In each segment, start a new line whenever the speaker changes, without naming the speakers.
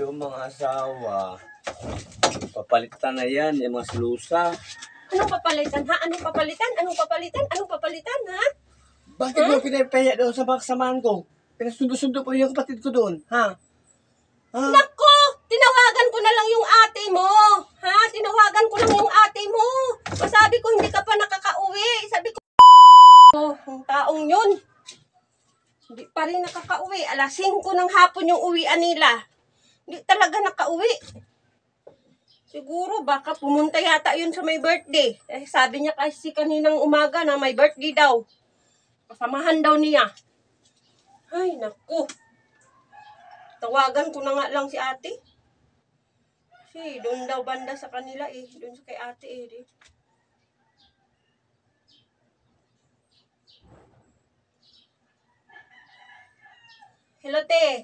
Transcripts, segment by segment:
Yung mga asawa, papalitan na yan, yung mga slusa.
Anong papalitan, ha? Anong papalitan? Anong papalitan? Anong papalitan, ha?
Bakit mo pinapaya doon sa mga kasamahan ko? Pinasundo-sundo po yung kapatid ko doon, ha? Ha?
Nako! Tinawagan ko na lang yung ate mo! Ha? Tinawagan ko lang yung ate mo! Sabi ko, hindi ka pa nakakauwi. Sabi ko, ang taong yun. Hindi pa rin nakakauwi. Alas 5 ng hapon yung uwian nila. Hindi talaga nakauwi. Siguro baka pumunta yata yun sa may birthday. Sabi niya kasi kaninang umaga na may birthday daw. Kasamahan daw niya. Ay, naku. Tawagan ko na nga lang si ate. Kasi doon daw banda sa kanila eh. Doon sa kay ate eh. Hello, te.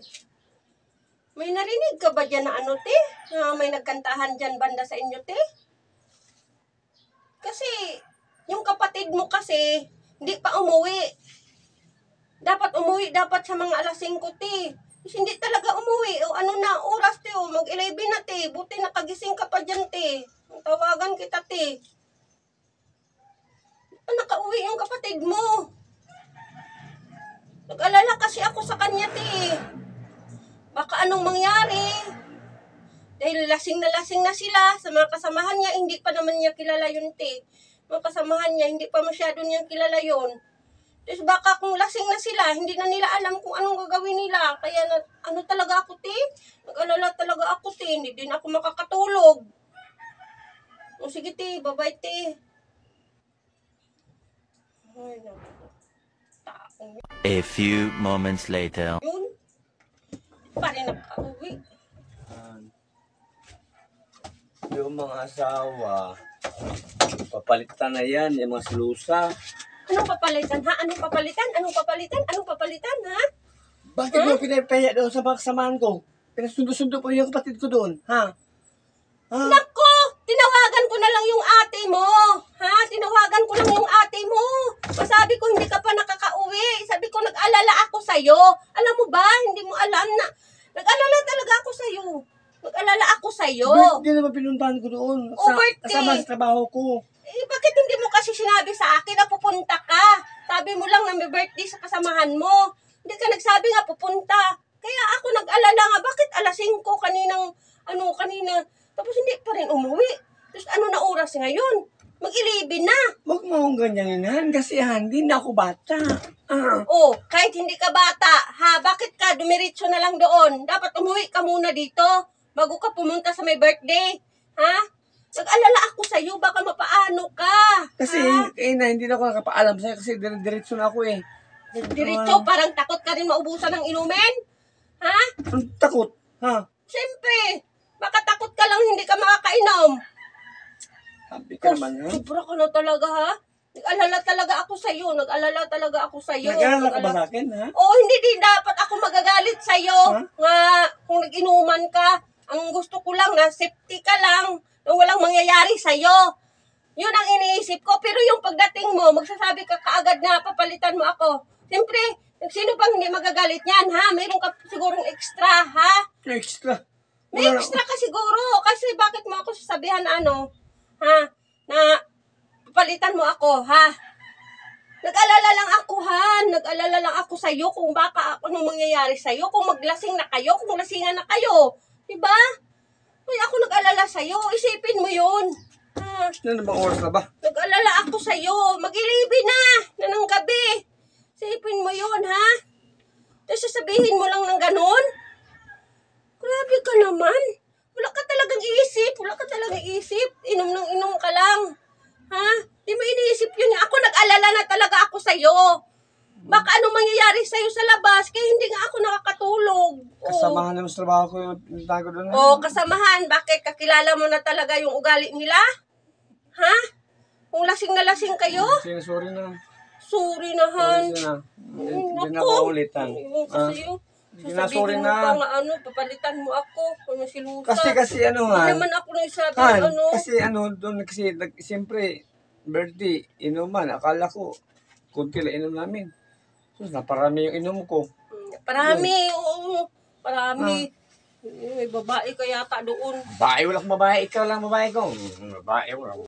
May narinig ka ba dyan na ano, te? Na may nagkantahan dyan banda sa inyo, te? Kasi, yung kapatid mo kasi, hindi pa umuwi. Dapat umuwi, dapat sa mga alas 5, te. Kasi hindi talaga umuwi. O ano na, oras, te. O, mag-11 na, te. Buti nakagising ka pa dyan, te. Tawagan kita, te. Nakauwi yung kapatid mo. Nag-alala kasi ako sa kanya, te. Baka anong mangyari? Dahil lasing na sila sa mga kasamahan niya, hindi pa naman niya kilala yun, te. Mga kasamahan niya, hindi pa masyado niyang kilala yun. Tapos baka kung lasing na sila, hindi na nila alam kung anong gagawin nila. Kaya ano talaga ako, te? Nag-alala talaga ako, te. Hindi din ako makakatulog. O sige, te. Bye-bye, te. Ay, naku. Taong yun.
A few moments later.
Yun. Pa rin nakauwi.
Yung mga asawa, papalitan na yan, yung mga slusa.
Anong papalitan, ha? Anong papalitan? Anong papalitan? Anong papalitan, ha?
Bakit mo pinapaya doon sa mga kasamahan ko? Pinasundo-sundo po yung kapatid ko doon, ha? Ha?
Nako! Tinawagan ko na lang yung ate mo! Ha? Tinawagan ko lang yung ate mo! Sabi ko, hindi ka pa nakakauwi. Sabi ko, nag-alala ako sa'yo. Alam mo ba? Hindi mo alam na. Nag-alala talaga ako sa'yo. Nag-alala ako sa'yo.
Birthday naman pinuntahan ko doon.
Oh, birthday.
Kasama sa trabaho ko.
Eh, bakit hindi mo kasi sinabi sa akin na pupunta ka? Sabi mo lang na may birthday sa kasamahan mo. Hindi ka nagsabi nga pupunta. Kaya ako nag-alala nga, bakit alas 5 kanina? Tapos hindi pa rin umuwi. Tapos ano na oras ngayon? Mag-11 na.
Huwag mo akong ganyanin, kasi hindi na ako bata.
Oh, kahit hindi ka bata, ha? Bakit ka dumiretso na lang doon? Dapat umuwi ka muna dito bago ka pumunta sa may birthday. Ha? Nag-alala ako sa'yo, baka mapaano ka.
Kasi hindi na ako nakapaalam sa'yo kasi diretso na ako eh.
Diretso, parang takot ka rin maubusan ng inumin? Ha?
Ang takot, ha?
Siyempre, baka takot ka lang hindi ka makakainom.
Sabi ka naman, ha?
Sobra ka na talaga, ha? Nag-alala talaga ako sa'yo.
Nag-alala ka ba sa akin, ha?
Oo, hindi din dapat ako magagalit sa'yo.
Huh?
Nga, kung nag-inuman ka, ang gusto ko lang na safety ka lang, na walang mangyayari sa'yo. Yun ang iniisip ko. Pero yung pagdating mo, magsasabi ka kaagad na papalitan mo ako. Siyempre, sino bang hindi magagalit yan, ha? Mayroon ka sigurong extra, ha?
Extra.
May extra ka siguro. Kasi bakit mo ako sasabihan na ano, ha? Na papalitan mo ako, ha? Nag-alala lang ako, ha? Nag-alala lang ako sa'yo kung baka anong mangyayari sa'yo. Kung maglasing na kayo, kung lasingan na kayo. Diba? Uy, ako nag-alala sa'yo. Isipin mo yun. Ha?
Ano bang oras na ba?
Nag-alala ako sa'yo. Mag-11 na ng gabi. Isipin mo yun, ha? Tapos sasabihin mo lang ng ganun? Grabe ka naman. Wala ka talagang isip. Inom ng inom ka lang. Ha? Di mo iniisip yun. Ako nag-alala na talaga ako sa'yo. Baka anong mangyayari sa'yo sa labas, kaya hindi nga ako nakakatulog.
Kasamahan naman sa trabaho ko yung pinuntahan ko doon.
Oo, kasamahan. Bakit? Kakilala mo na talaga yung ugali nila? Ha? Kung lasing na lasing kayo?
Sorry na.
Sorry na, Han.
Sorry na. Hindi na ako ulitan.
Sa'yo.
Sorry
Sasabihin mo
na.
pa nga papalitan mo ako. Kung silusa.
Kasi ano nga.
Hindi naman ako nagsabi
Kasi siyempre, birthday, inuman. Akala ko, kunti lang inom namin. So, naparami yung inom ko.
Parami, oo. Parami. May babae ka yata doon.
Babae, walang babae. Ikaw lang babae ko. Babae, wala.